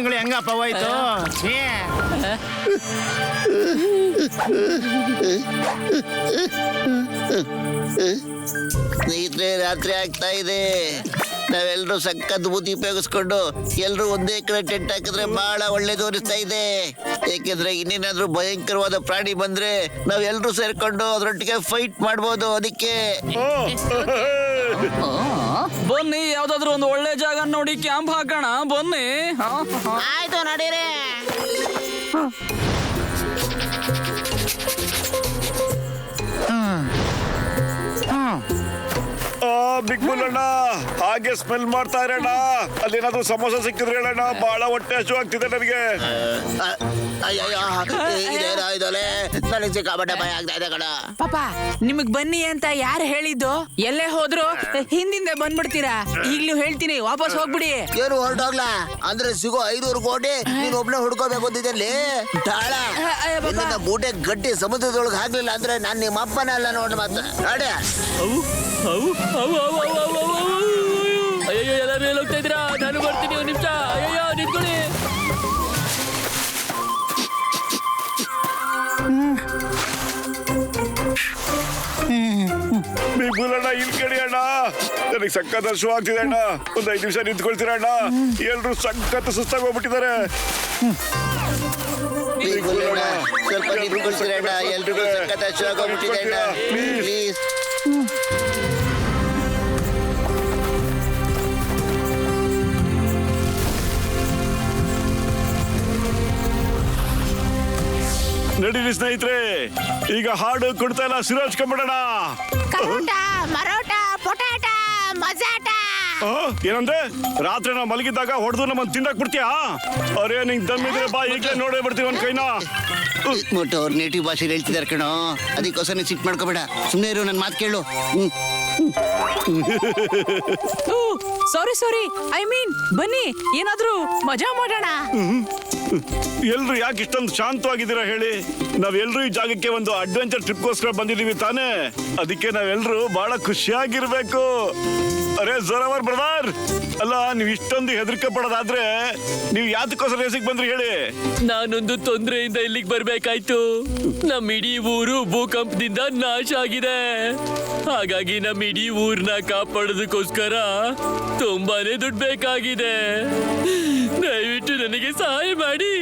ದಿನಗಳು ಹೆಂಗಪ್ಪ ಹೋಯ್ತು? ಸ್ನೇಹಿತರೆ, ರಾತ್ರಿ ಆಗ್ತಾ ಇದೆ. ನಾವೆಲ್ಲರೂ ಸಖತ್ ಬುದ್ಧಿ ಉಪಯೋಗಿಸ್ಕೊಂಡು ಎಲ್ಲರೂ ಒಂದೇ ಕಡೆ ಟೆಂಟ್ ಹಾಕಿದ್ರೆ ಬಹಳ ಒಳ್ಳೇದು ಅನಿಸ್ತಾ ಇದೆ. ಏಕೆಂದ್ರೆ ಇನ್ನೇನಾದ್ರೂ ಭಯಂಕರವಾದ ಪ್ರಾಣಿ ಬಂದ್ರೆ ನಾವೆಲ್ಲರೂ ಸೇರ್ಕೊಂಡು ಅದರೊಟ್ಟಿಗೆ ಫೈಟ್ ಮಾಡ್ಬೋದು. ಅದಕ್ಕೆ ಬನ್ನಿ, ಯಾವ್ದಾದ್ರು ಒಂದು ಒಳ್ಳೆ ಜಾಗ ನೋಡಿ ಕ್ಯಾಂಪ್ ಹಾಕೋಣ. ಬನ್ನಿ. ಆಯ್ತು, ನಡೀರಿ. ಬಿಗ್ ಬುಲ್ ಅಣ್ಣ, ಹಾಗೆ ಸ್ಮೆಲ್ ಮಾಡ್ತಾ ಇರೋಣ. ಅಲ್ಲೇನಾದ್ರೂ ಸಮೋಸ ಸಿಕ್ಕಿದ್ರೆ ಹೇಳಣ್ಣ, ಬಹಳ ಹೊಟ್ಟೆ ಹಸು ಆಗ್ತಿದೆ ನನಗೆ. ನನಗೆ ಸಿಕ್ಕಾಪಟ್ಟೆ ಭಯ ಆಗ್ತಾ ಇದೆ ಕಣ. ಪಾಪ, ನಿಮಗ್ ಬನ್ನಿ ಅಂತ ಯಾರು ಹೇಳಿದ್ದು? ಎಲ್ಲೇ ಹೋದ್ರು ಹಿಂದಿಂದ ಬಂದ್ಬಿಡ್ತೀರಾ. ಈಗ್ಲೂ ಹೇಳ್ತೀನಿ, ವಾಪಸ್ ಹೋಗ್ಬಿಡಿ. ಏನು ಹೊರಟೋಗ್ಲಾ ಅಂದ್ರೆ ಸಿಗೋ 500 ಕೋಟಿ ನೀನ್ ಒಬ್ನೇ ಹುಡ್ಕೋಬೇಕು ಅಂತಿದ್ದಲ್ಲಿ ದಾಳ. ಬೂಟೆ ಗಟ್ಟಿ ಸಮುದ್ರದೊಳಗೆ ಹಾಕ್ಲಿಲ್ಲ ಅಂದ್ರೆ ನಾನ್ ನಿಮ್ಮ ಅಪ್ಪನ ಅಲ್ಲ ನೋಡಿ. ಮತ್ತೆ ಅಡೆ ಅಯ್ಯೋ, ಎಲ್ಲರೂ ಎಲ್ಲಿ ಹೋಗ್ತಾ ಇದ್ದೀರಾ? ನಾನು ಬರ್ತೀನಿ, ಒಂದು ನಿಮಿಷ. ಅಯ್ಯೋ, ನಿಂತ್ಕೊಳ್ಳಿ. ಬಿಗ್ ಬುಲ್ ಅಣ್ಣ, ಇಲ್ಲಿ ಕೇಳಿ ಅಣ್ಣ, ನನಗೆ ಸಖತ್ ಹಸು ಆಗ್ತಿದೆ ಅಣ್ಣ. ಒಂದ್ 5 ನಿಮಿಷ ನಿಂತ್ಕೊಳ್ತೀರ ಅಣ್ಣ? ಎಲ್ರು ಸಖತ್ ಸುಸ್ತಾಗಿ ಹೋಗ್ಬಿಟ್ಟಿದ್ದಾರೆ. ಸ್ವಲ್ಪ ನಿಂತ್ಕೊಳ್ತೀರಣ್ಣ, ಎಲ್ರಿಗೂ ಸಖತ್ ಹಸಿವಾಗೋಗ್ಬಿಟ್ಟಿದೆ ಅಣ್ಣ. ಪ್ಲೀಸ್. ನಡೀರಿ ಸ್ನೇಹಿತರೆ, ಈಗ ಹಾಡು ಕುಡ್ತಾ ಇಲ್ಲ, ಸಿರಾಜ್ ಕಂಬಿಡೋಣ. ಮರೋಟ, ಪೊಟಾಟ, ಮಜಾಟ. ಏನಂದ್ರೆ ರಾತ್ರಿ ನಾವು ಮಲಗಿದ್ದಾಗ ಹೊಡೆದು ನಮ್ಮನ್ನ ತಿಂದಾಕ್ ಬಿಡ್ತೀಯಾ? ಅರೇ, ನಿಂಗೆ ದಮ್ಮಿದ್ರೆ ಬಾ, ಈಗಲೇ ನೋಡೇ ಬಿಡ್ತೀವಿ ಒಂದ್ ಕೈನ. ಮುಟ್ಟು ಅವ್ರು ನೇಟಿವ್ ಭಾಷೆಲಿ ಹೇಳ್ತಿದಾರೆ ಕಣೋ, ಅದಕ್ಕೋಸ್ಕರ ನೀನ್ ಸಿಟ್ ಮಾಡ್ಕೋಬೇಡ. ಸುಮ್ಮನೆ ಇರು, ನನ್ನ ಮಾತು ಕೇಳು. ಸಾರಿ, ಐ ಮೀನ್ ಬನ್ನಿ, ಏನಾದ್ರೂ ಮಜಾ ಮಾಡೋಣ. ಎಲ್ರು ಯಾಕೆ ಇಷ್ಟೊಂದು ಶಾಂತವಾಗಿದ್ದೀರಾ ಹೇಳಿ? ನಾವೆಲ್ರು ಈ ಜಾಗಕ್ಕೆ ಒಂದು ಅಡ್ವೆಂಚರ್ ಟ್ರಿಪ್ಗೋಸ್ಕರ ಬಂದಿದೀವಿ ತಾನೇ. ಅದಕ್ಕೆ ನಾವೆಲ್ರು ಬಹಳ ಖುಷಿಯಾಗಿರ್ಬೇಕು. ಅರೇ ಜೋರಾವರ್ ಬ್ರದರ್, ಅಲ್ಲ, ನೀವು ಇಷ್ಟೊಂದು ಹೆದರಿಕೆ ಪಡೋದಾದ್ರೆ ನೀವು ಯಾತಕ್ಕೋಸ್ಕರ ರೇಸಿಗೆ ಬಂದ್ರಿ ಹೇಳಿ? ನಾನೊಂದು ತೊಂದರೆಯಿಂದ ಇಲ್ಲಿಗೆ ಬರ್ಬೇಕಾಯ್ತು. ನಮ್ಮ ಇಡೀ ಊರು ಭೂಕಂಪದಿಂದ ನಾಶ ಆಗಿದೆ. ಹಾಗಾಗಿ ನಮ್ಮ ಇಡೀ ಊರ್ನ ಕಾಪಾಡೋದಕ್ಕೋಸ್ಕರ ತುಂಬಾನೇ ದುಡ್ಡು ಬೇಕಾಗಿದೆ. ದಯವಿಟ್ಟು ನನಗೆ ಸಹಾಯ ಮಾಡಿ.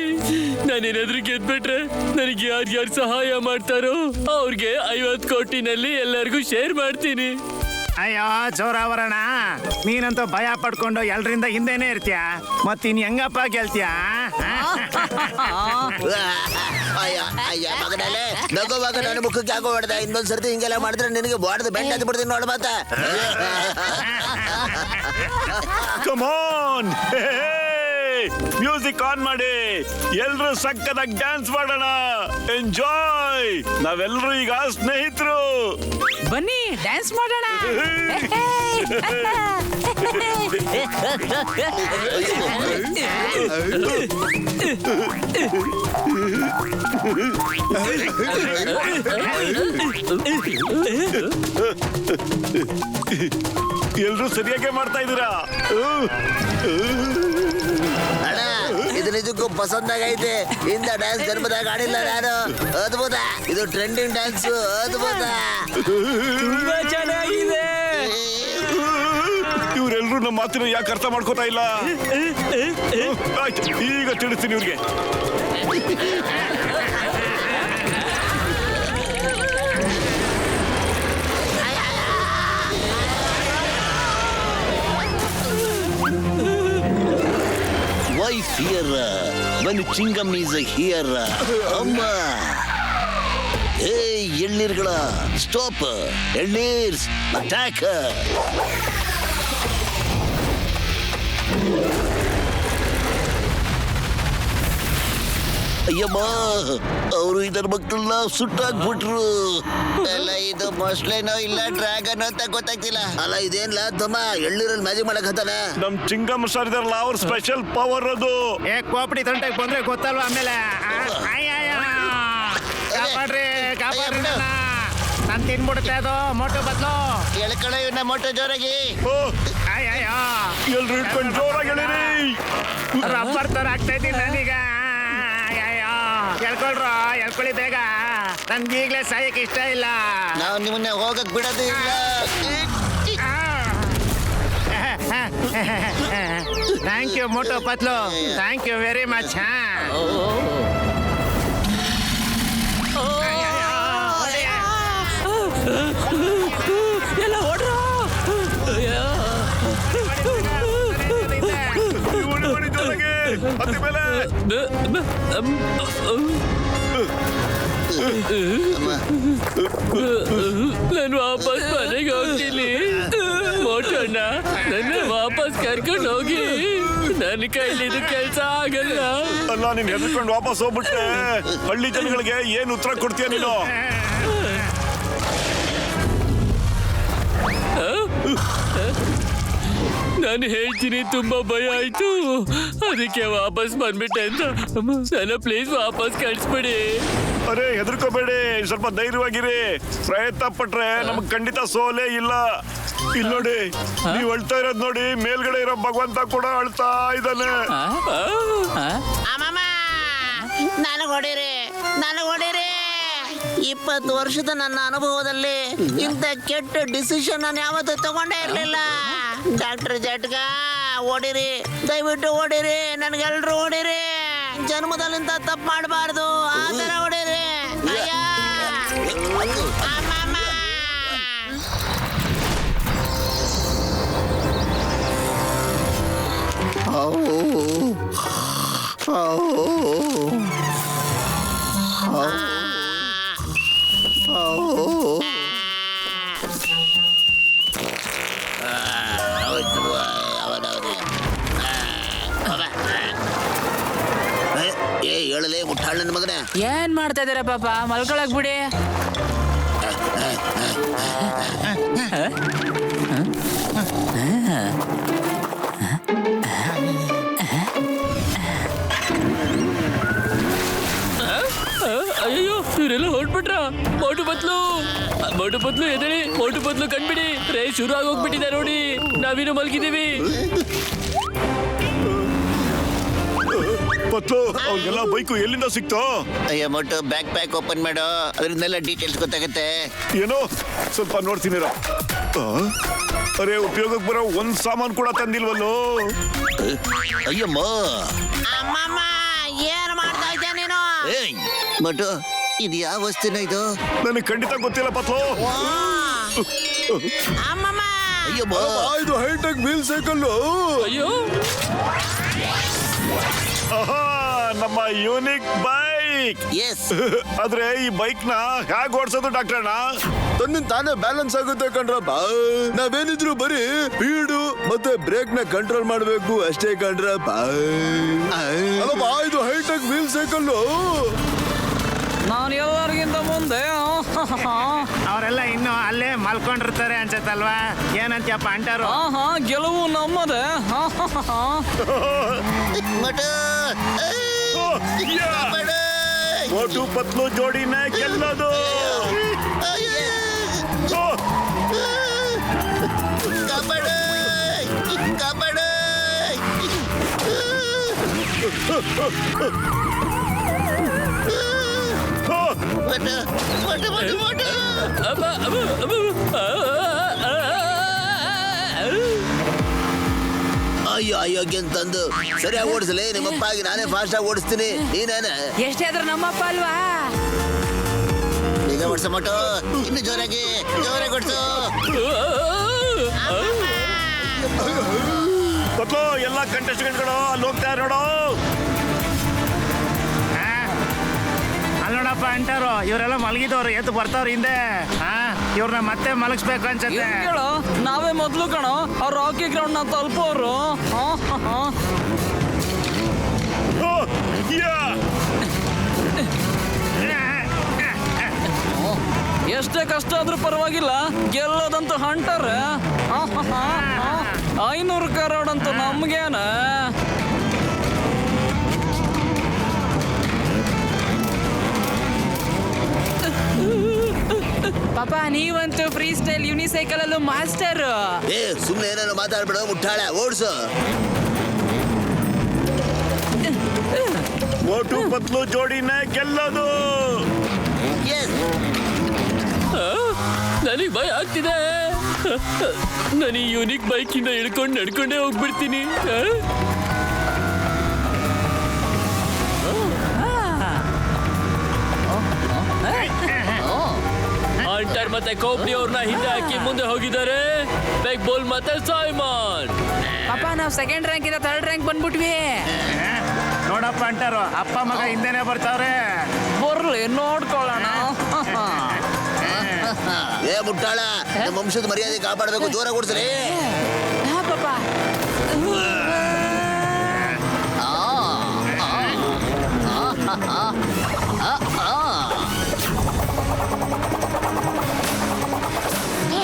ನಾನೇನಾದ್ರೂ ಗೆದ್ಬಿಟ್ರೆ ನನಗೆ ಯಾರ್ಯಾರು ಸಹಾಯ ಮಾಡ್ತಾರೋ ಅವ್ರಿಗೆ 50 ಕೋಟಿನಲ್ಲಿ ಎಲ್ಲರಿಗೂ ಶೇರ್ ಮಾಡ್ತೀನಿ. ಅಯ್ಯೋ ಜೋರಾವರಣ, ನೀನಂತೂ ಭಯ ಪಡ್ಕೊಂಡು ಎಲ್ರಿಂದ ಹಿಂದೆನೆ ಇರ್ತೀಯ. ಮತ್ತಿನ್ ಹೆಂಗಪ್ಪ ಗೆಲ್ತೀಯ? ಅಯ್ಯ ಮಗನಲ್ಲೇ ನಗೋವಾಗ ನನ್ನ ಮುಖಕ್ಕೆ ಹಾಕೋ ಹೊಡೆದ. ಇನ್ನೊಂದ್ಸರ್ತಿ ಹಿಂಗೆಲ್ಲ ಮಾಡಿದ್ರೆ ನಿನಗೆ ಬಾಡ್ದು ಬೆಂಡ್ ಹತ್ತಿ ಬಿಡ್ತೀನಿ ನೋಡು. ಮತ್ತೆ ಕಮ್ ಆನ್, ಮ್ಯೂಸಿಕ್ ಆನ್ ಮಾಡಿ, ಎಲ್ರು ಸಕ್ಕತ್ತಾಗಿ ಡ್ಯಾನ್ಸ್ ಮಾಡೋಣ. ಎಂಜಾಯ್. ನಾವೆಲ್ಲರೂ ಈಗ ಸ್ನೇಹಿತರು. ಬನ್ನಿ, ಡ್ಯಾನ್ಸ್ ಮಾಡೋಣ. ಎಲ್ರು ಸರಿಯಾಗಿ ಮಾಡ್ತಾ ಇದ್ದೀರಾ? ಅಣ್ಣ, ಇದು ನಿಜಕ್ಕೂ ಪಸಂದಾಗೈತೆ. ಇಂದ ಡ್ಯಾನ್ಸ್ ಜನ್ಮದಾಗ ಆಡಿಲ್ಲ ನಾನು. ಅದ್ಭುತ, ಇದು ಟ್ರೆಂಡಿಂಗ್ ಡ್ಯಾನ್ಸ್. ಅದ್ಭುತ, ತುಂಬಾ ಚೆನ್ನಾಗಿದೆ. ಇವರೆಲ್ಲರೂ ನಮ್ಮ ಮಾತಿನ ಯಾಕೆ ಅರ್ಥ ಮಾಡ್ಕೋತಾ ಇಲ್ಲ? ಆಯ್ತು, ಈಗ ತಿಳಿಸ್ತೀನಿ ಇವ್ರಿಗೆ. Why fear when Chingam is here? Amma. Hey, ಎಳ್ನೀರ್ಗಳ ಸ್ಟಾಪ್. ಎಳ್ನೀರ್ಸ್ ಅಟ್ಯಾಕ್. ಅಯ್ಯಮ್ಮ, ಅವರು ಇದರ ಮಕ್ಕಳನ್ನ ಸುಟ್ಟಾಕ್ಬಿಟ್ರು. ಎಲ್ಲ ಇದು ಮೊಸ್ಲೆನೋ ಇಲ್ಲ ಡ್ರ್ಯಾಗನ್ ಅಂತ ಗೊತ್ತಾಗ್ತಿಲ್ಲ. ಅಲ್ಲ ಇದೇನ್ಲ ತಮ್ಮ ಎಳ್ನೀರಲ್ಲಿ ಮ್ಯಾಜಿಕ್ ಮಾಡಕ್ ಹತ್ತಾನ? ನಮ್ ಚಿಂಗಮ್ ಸರ್ ಇದಾರಲ್ಲ, ಅವ್ರ ಸ್ಪೆಷಲ್ ಪವರ್ ಅದು. ಕೋಪಡಿ ತಂಟೆಗೆ ಬಂದ್ರೆ ಗೊತ್ತಲ್ವಾ ಆಮೇಲೆ. ಕಾಪಾಡ್ರಿ, ನನ್ನ ತಿನ್ಬಿಡುತ್ತೆ ಅದು ಮೋಟು ಬದ್ಲು. ಎಳ್ಕಳ ಇವನ್ನ ಮೋಟು ಜೋರಾಗಿ. ಓ, ಅಯ್ಯಯ್ಯೋ ಎಲ್ರು ಇಟ್ಕೊಂಡು ಜೋರಾಗಿ ಹೇಳಿರಿ. ರಬ್ಬರ್ ತರ ಆಗ್ತಾ ಇದ್ದೀನಿ ನಾನೀಗ. ಅಯ್ಯಯ್ಯೋ ಎಳ್ಕೊಳ್ರು, ಎಳ್ಕೊಳ್ಳಿ ಬೇಗ. ನನ್ಗೆ ಈಗ್ಲೇ ಸಾಯಕ್ ಇಷ್ಟ ಇಲ್ಲ. ನಾವು ನಿಮ್ಮನ್ನ ಹೋಗಕ್ ಬಿಡೋದು ಇಲ್ಲ. Thank you Motu Patlu, thank you very much. ಎಲ್ಲ ಓಡ್ರು. ಓಡಿ ಜೋರಾಗಿ ಹತ್ತಿ ಮೇಲೆ. ನಾನು ವಾಪಸ್ ಮನೆಗೆ ಹೋಗ್ತೀನಿ. ಮೋಟಣ್ಣ ನನ್ನ ವಾಪಸ್ ಕರ್ಕೊಂಡು ಹೋಗಿ. ನನ್ನ ಕೈಲಿ ಇದು ಕೆಲಸ ಆಗಲ್ಲ. ಅಲ್ಲ, ನೀನ್ ಹೆದರ್ಕೊಂಡು ವಾಪಸ್ ಹೋಗ್ಬಿಟ್ರೆ ಹಳ್ಳಿ ಜನಗಳಿಗೆ ಏನ್ ಉತ್ತರ ಕೊಡ್ತೀಯ ನೀನು? ನಾನು ಹೇಳ್ತೀನಿ, ತುಂಬಾ ಭಯ ಆಯ್ತು, ಅದಕ್ಕೆ ವಾಪಸ್ ಬಂದ್ಬಿಟ್ಟೆ ಅಂತ. ನನ್ನ ಪ್ಲೀಸ್ ವಾಪಸ್ ಕಳಿಸ್ಬಿಡಿ. ಅರೆ ಹೆದರ್ಕೋಬೇಡಿ, ಸ್ವಲ್ಪ ಧೈರ್ಯವಾಗಿರಿ. ಪ್ರಯತ್ನ ಪಟ್ರೆ ನಮಗ್ ಖಂಡಿತ ಸೋಲೇ ಇಲ್ಲ. ಇಲ್ಲಿ ನೋಡಿ, ನೀವ್ ಅಳ್ತಾ ಇರೋದ್ ನೋಡಿ, ಮೇಲ್ಗಡೆ ಇರೋ ಭಗವಂತ ಕೂಡ ಅಳ್ತಾ ಇದ್ದಾನೆ. ಅಮ್ಮಮ್ಮ ನನಗ್ ಹೊಡೀರಿ, ನನಗ್ ಹೊಡೀರಿ. 20 ವರ್ಷದ ನನ್ನ ಅನುಭವದಲ್ಲಿ ಇಂಥ ಕೆಟ್ಟ ಡಿಸಿಷನ್ ನಾನು ಯಾವತ್ತೂ ತಗೊಂಡೇ ಇರ್ಲಿಲ್ಲ. ಡಾಕ್ಟರ್ ಜಟ್ಗ ಓಡಿರಿ, ದಯವಿಟ್ಟು ಓಡಿರಿ, ನನ್ಗೆಲ್ರು ಓಡಿರಿ. ಜನ್ಮದಲ್ಲಿಂತ ತಪ್ಪು ಮಾಡಬಾರ್ದು, ಆ ಥರ ಓಡಿರಿ. ಅಯ್ಯ ಅಮ್ಮಮ್ಮ. ಹೇಳಲೇ ಮುಟ್ಟಾಳ ನನ್ನ ಮಗನ. ಏನ್ ಮಾಡ್ತಾ ಇದೀರ ಪಾಪ, ಮಲ್ಕೊಳಕ್ ಬಿಡಿ. ಅಯ್ಯೋ, ಇವರೆಲ್ಲ ಹೊರಟ್ಬಿಟ್ರ. ಮೋಟು ಬತ್ಲು ಎದಳಿ. ಮೋಟು ಬತ್ಲು ಕಂಡ್ಬಿಡಿ, ರೇ ಶುರು ಆಗೋಗ್ಬಿಟ್ಟಿದೆ ನೋಡಿ. ನಾವಿನ್ನು ಮಲ್ಗಿದೀವಿ. ಪತ್ಲು, ಅವ್ರಿಗೆಲ್ಲ ಬೈಕು ಎಲ್ಲಿಂದ ಸಿಕ್ತೋ? ಅಯ್ಯ ಮೋಟು, ಬ್ಯಾಕ್ ಪ್ಯಾಕ್ ಓಪನ್ ಮಾಡು, ಅದರಿಂದೆಲ್ಲ ಡೀಟೇಲ್ಸ್ ಗೊತ್ತಾಗತ್ತೆ. ಏನೋ ಸ್ವಲ್ಪ ನೋಡ್ತೀನಿರ. ಅರೆ, ಉಪಯೋಗಕ್ಕೆ ಬರೋ ಒಂದ್ ಸಾಮಾನು ಕೂಡ ತಂದಿಲ್ವಲ್ಲೋ. ಅಯ್ಯಮ್ಮ, ಅಮ್ಮಮ್ಮ ಏನ್ ಮಾಡ್ತಾ ಇದ್ದೆ ನೀನು? ಏಯ್ ಮೋಟು, ಇದು ಯಾವ ವಸ್ತುನ ಇದು? ನನಗೆ ಖಂಡಿತ ಗೊತ್ತಿಲ್ಲ ಪತ್ಲು. ಅಮ್ಮಮ್ಮ ಅಯ್ಯಮ್ಮ, ಇದು ಹೈಟೆಕ್ ವೀಲ್ ಸೈಕಲ್. ಅಯ್ಯೋ, ನಮ್ಮ ಯೂನಿಕ್ ಬೈಕ್. ಎಸ್. ಆದ್ರೆ ಈ ಬೈಕ್ ನ ಹೇಗ್ ಓಡಿಸೋದು ಡಾಕ್ಟರ್ ಅಣ್ಣ? ತನ್ನ ತಾನೇ ಬ್ಯಾಲೆನ್ಸ್ ಆಗುತ್ತೆ ಕಣ್ರಪ್ಪ. ನಾವೇನಿದ್ರು ಬರೀ ಸ್ಪೀಡು ಮತ್ತೆ ಬ್ರೇಕ್ ನ ಕಂಟ್ರೋಲ್ ಮಾಡ್ಬೇಕು ಅಷ್ಟೇ ಕಣ್ರಪ್ಪ. ಅಲ್ಲಪ್ಪ, ಇದು ಹೈಟೆಕ್ ವೀಲ್ ಸೈಕಲ್. ನಾನು ಎಲ್ಲರಿಗಿಂತ ಮುಂದೆ. ಅವರೆಲ್ಲ ಇನ್ನು ಅಲ್ಲೇ ಮಲ್ಕೊಂಡಿರ್ತಾರೆ ಅನ್ಸತ್ತಲ್ವಾ? ಏನಂತ್ಯಪ್ಪ ಅಂಟಾರು? ಗೆಲುವು ನಮ್ಮದೇ. ಮೋಟು, ಕಾಪಾಡು. ಮೋಟು ಪತ್ಲು ಜೋಡಿನ ಗೆಲ್ಲೋದು. ಕಾಪಾಡು, ಕಾಪಾಡು. ಮೋಟು, ಮೋಟು, ಮೋಟು, ಮೋಟು. ಅಯ್ಯೋ ಅಯ್ಯೋಗ್ಯ ಅಂತಂದು ಸರಿಯಾಗಿ ಓಡಿಸಲಿ. ನಿಮ್ಮಪ್ಪ ಆಗಿ ನಾನೇ ಫಾಸ್ಟ್ ಆಗಿ ಓಡಿಸ್ತೀನಿ. ನೀನೇನೆ ಎಷ್ಟೇ ಆದ್ರೂ ನಮ್ಮಪ್ಪ ಅಲ್ವಾ? ಈಗ ಓಡಿಸೋ ಮೋಟು, ಇನ್ನು ಜೋರಾಗಿ ಓಡಿಸು. ಪತ್ಲು, ಎಲ್ಲ ಕಂಟೆಸ್ಟೆಂಟ್ಗಳು ಅಲ್ಲಿ ಹೋಗ್ತಾ ನೋಡು. ಅಲ್ಲಿ ನೋಡಪ್ಪ ಅಂಟಾರು, ಇವರೆಲ್ಲ ಮಲಗಿದವ್ರು, ಎದ್ದು ಬರ್ತಾವ್ರ ಹಿಂದೆ. ಇವ್ರನ್ನ ಮತ್ತೆ ಮಲಗಿಸ್ಬೇಕು ಅನ್ಸತ್ತೆ. ಕೇಳು, ನಾವೇ ಮೊದ್ಲು ಕಣೋ ಅವ್ರು ಹಾಕಿ ಗ್ರೌಂಡ್ ನ ತಲುಪೋರು. ಎಷ್ಟೇ ಕಷ್ಟ ಆದ್ರೂ ಪರವಾಗಿಲ್ಲ, ಗೆಲ್ಲೋದಂತೂ ಹಂಟರ್. 500 ಕರೋಡ್ ಅಂತೂ ನಮ್ಗೇನ. ಪಾಪ ನೀವಂತೂ ಫ್ರೀ ಸ್ಟೈಲ್ ಯೂನಿಸೈಕಲ್ ಅಲ್ಲೂ ಮಾಸ್ಟರ್. ಏ ಸುಮ್ನೆ ಏನಾದ್ರು ಮಾತಾಡ್ಬೇಡ, ಮುಟ್ಟಾಳ ಓಡ್ಸು. ಮೋಟು ಪತ್ಲು ಜೋಡಿನೇ ಗೆಲ್ಲೋದು. ನನಗೆ ಭಯ ಆಗ್ತಿದೆ. ನಾನು ಈ ಯೂನಿಕ್ ಬೈಕಿಂದ ಇಳ್ಕೊಂಡು ನಡ್ಕೊಂಡೇ ಹೋಗ್ಬಿಡ್ತೀನಿ. ಆಂಟರ್ ಮತ್ತೆ ಕೋಪ್ಲಿ ಅವ್ರನ್ನ ಹಿಂದೆ ಹಾಕಿ ಮುಂದೆ ಹೋಗಿದ್ದಾರೆ. ಬೆಗ್ ಬೋಲ್ ಮತ್ತೆ ಸೈಮನ್. ಪಾಪ ನಾವು ಸೆಕೆಂಡ್ ರ್ಯಾಂಕ್ ಇಂದ ಥರ್ಡ್ ರ್ಯಾಂಕ್ ಬಂದ್ಬಿಟ್ವಿ. ನೋಡಪ್ಪ ಅಂಟಾರು ಅಪ್ಪ ಮಗ ಹಿಂದೆನೆ ಬರ್ತಾವ್ರೆ. ಬರ್ಲಿ ನೋಡ್ಕೊಳ್ಳೋಣ. ಏ ಮುಟ್ಟಾಳ, ನಮ್ಮ ವಂಶದ ಮರ್ಯಾದೆ ಕಾಪಾಡಬೇಕು, ಜೋರ ಕೊಡ್ಸಲಿ. ಹಾ ಪಾಪ.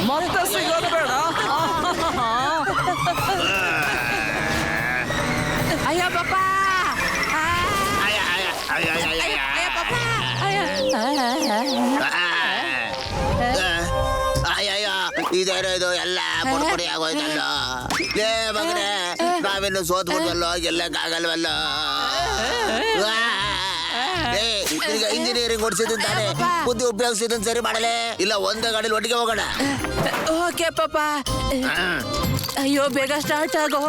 ಮತ್ತೆ ಸಿಗೋದು ಬೇಡ. ಅಯ್ಯ ಪಾಪ. ಅಯ್ಯ ಪಾಪ. ಅಯ್ಯಯ್ಯ, ಇದೇನೋ ಇದು ಎಲ್ಲ ಪುಡಿ ಆಗೋಯ್ತಲ್ಲ. ಲೇ ಮಗನೇ, ನಾವಿನ್ನು ಸೋತ್ಬಿಟ್ವಲ್ಲೋ, ಗೆಲ್ಲಕ್ಕಾಗಲ್ವಲ್ಲ. ಇಂಜಿನಿಯರಿಂಗ್ ಓಡಿಸಿದ್ದೀನಿ ತಾನೆ, ಬುದ್ಧಿ ಉಪಯೋಗಿಸಿದನ್ ಸರಿ ಮಾಡಲೇ ಇಲ್ಲ ಒಂದೇ ಗಾಡಿಲಿ ಒಟ್ಟಿಗೆ ಹೋಗೋಣ. ಓಕೆ ಪಾಪ. ಅಯ್ಯೋ ಬೇಗ ಸ್ಟಾರ್ಟ್ ಆಗೋ.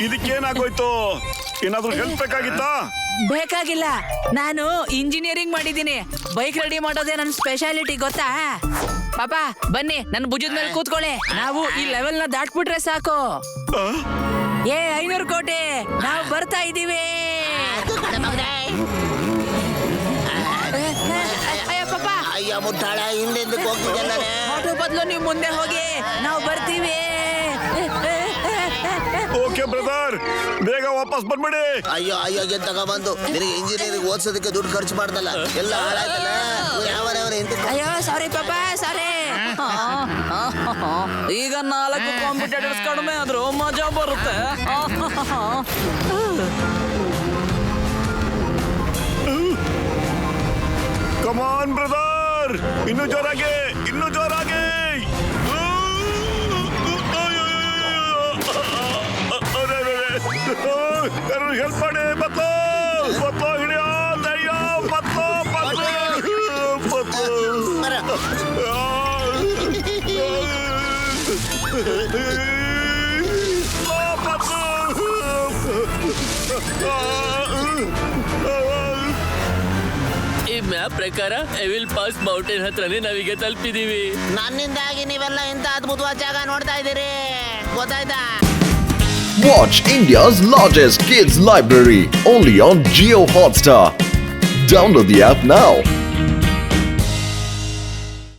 ಇದಕ್ಕೇನಾಗೋಯ್ತು? ಏನಾದ್ರೂ ಹೆಲ್ಪ್ ಬೇಕಾಗಿತ್ತಾ? ಬೇಕಾಗಿಲ್ಲ, ನಾನು ಇಂಜಿನಿಯರಿಂಗ್ ಮಾಡಿದ್ದೀನಿ. ಬೈಕ್ ರೆಡಿ ಮಾಡೋದೇ ನನ್ನ ಸ್ಪೆಷಾಲಿಟಿ, ಗೊತ್ತಾ? ಪಾಪ ಬನ್ನಿ, ನನ್ನ ಭುಜದ ಮೇಲೆ ಕೂತ್ಕೊಳ್ಳಿ. ನಾವು ಈ ಲೆವೆಲ್ ನ ದಾಟ್ಬಿಟ್ರೆ ಸಾಕು. ಏ 500 ಕೋಟಿ, ನಾವು ಬರ್ತಾ ಇದೀವಿ. ಅಯ್ಯ ಪಾಪ. ಅಯ್ಯ ಮುಟ್ಟಾಳ, ಹಿಂದೆ ಹೋಗ್ತಿದ್ದಲ್ಲ. ಆಟೋ ಬದಲು ನೀವು ಮುಂದೆ ಹೋಗಿ, ನಾವು ಬರ್ತೀವಿ. ಓಕೆ ಬ್ರದರ್, ಬೇಗ ವಾಪಸ್ ಬಂದ್ಬಿಡಿ. ಅಯ್ಯೋ ಅಯ್ಯೋ ತಗೊಂಬಂದು ನಿನಗೆ ಇಂಜಿನಿಯರಿಂಗ್ ಓದಿಸೋದಕ್ಕೆ ದುಡ್ಡು ಖರ್ಚು ಮಾಡ್ದಲ್ಲ, ಎಲ್ಲ ಹಾಳಾಯ್ತಲ್ಲ. ಯಾವನವನ ಹಿಂದೆ. ಅಯ್ಯೋ ಸಾರಿ ಪಾಪ, ಸಾರಿ. ಈಗ 4 ಕಾಂಪಿಟೇಟರ್ಸ್ ಕಡಿಮೆ ಆದ್ರೂ ಮಜಾ ಬರುತ್ತೆ. ಕಮಾನ್ ಬ್ರದರ್, ಇನ್ನೂ ಜೋರಾಗಿ, ಇನ್ನೂ ಜೋರಾಗಿ. ಹೆಲ್ಪ್ ಮಾಡಿ, ಪತ್ಲು ಪತ್ಲು ಹಿಡಿಯೋ, ದಯ್ಯ ಪತ್ಲು ಪತ್ಲು ಈ ಮ್ಯಾಪ್ ಪ್ರಕಾರ ಎವಿಲ್ ಪಾಸ್ ಮೌಂಟೇನ್ ಹತ್ರನೇ ನಾವೀಗ ತಲುಪಿದೀವಿ. ನನ್ನಿಂದಾಗಿ ನೀವೆಲ್ಲ ಇಂಥ ಅದ್ಭುತವಾದ ಜಾಗ ನೋಡ್ತಾ ಇದ್ದೀರಿ, ಗೊತ್ತಾಯ್ತಾ? Watch India's largest kids library only on Jio Hotstar. Download the app now.